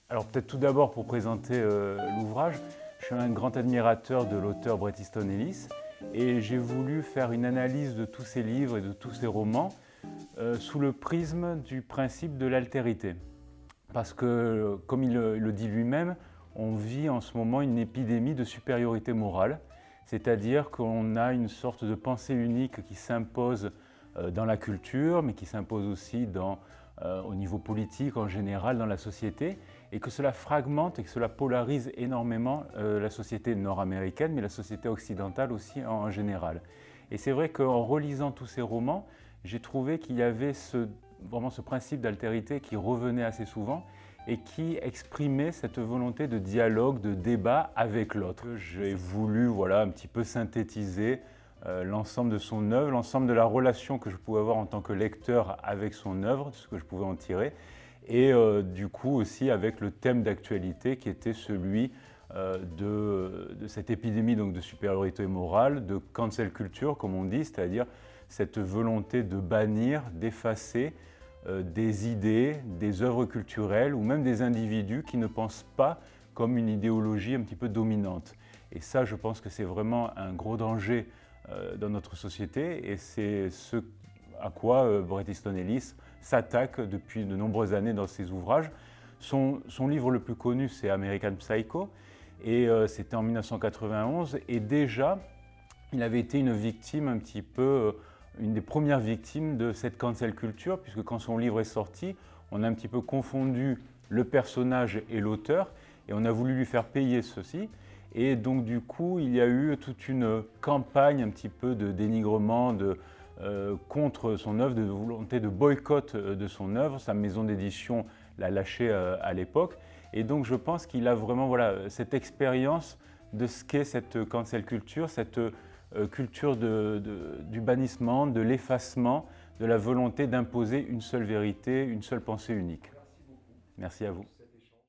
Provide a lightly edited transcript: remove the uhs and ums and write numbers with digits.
Alors peut-être tout d'abord pour présenter l'ouvrage, je suis un grand admirateur de l'auteur Bret Easton Ellis et j'ai voulu faire une analyse de tous ses livres et de tous ses romans sous le prisme du principe de l'altérité. Parce que, comme il le dit lui-même, on vit en ce moment une épidémie de supériorité morale, c'est-à-dire qu'on a une sorte de pensée unique qui s'impose dans la culture, mais qui s'impose aussi au niveau politique en général dans la société, et que cela fragmente et que cela polarise énormément la société nord-américaine, mais la société occidentale aussi en général. Et c'est vrai qu'en relisant tous ces romans, j'ai trouvé qu'il y avait vraiment ce principe d'altérité qui revenait assez souvent et qui exprimait cette volonté de dialogue, de débat avec l'autre. J'ai voulu un petit peu synthétiser l'ensemble de son œuvre, l'ensemble de la relation que je pouvais avoir en tant que lecteur avec son œuvre, ce que je pouvais en tirer, et du coup aussi avec le thème d'actualité qui était celui de cette épidémie donc, de supériorité morale, de cancel culture comme on dit, c'est-à-dire cette volonté de bannir, d'effacer des idées, des œuvres culturelles ou même des individus qui ne pensent pas comme une idéologie un petit peu dominante. Et ça, je pense que c'est vraiment un gros danger dans notre société et c'est ce à quoi Bret Easton Ellis s'attaque depuis de nombreuses années dans ses ouvrages. Son livre le plus connu, c'est American Psycho, et c'était en 1991, et déjà, il avait été une victime un petit peu, une des premières victimes de cette cancel culture, puisque quand son livre est sorti, on a un petit peu confondu le personnage et l'auteur, et on a voulu lui faire payer ceci. Et donc du coup, il y a eu toute une campagne un petit peu de dénigrement contre son œuvre, de volonté de boycott de son œuvre. Sa maison d'édition l'a lâché à l'époque. Et donc je pense qu'il a vraiment cette expérience de ce qu'est cette cancel culture, cette culture du bannissement, de l'effacement, de la volonté d'imposer une seule vérité, une seule pensée unique. Merci à vous.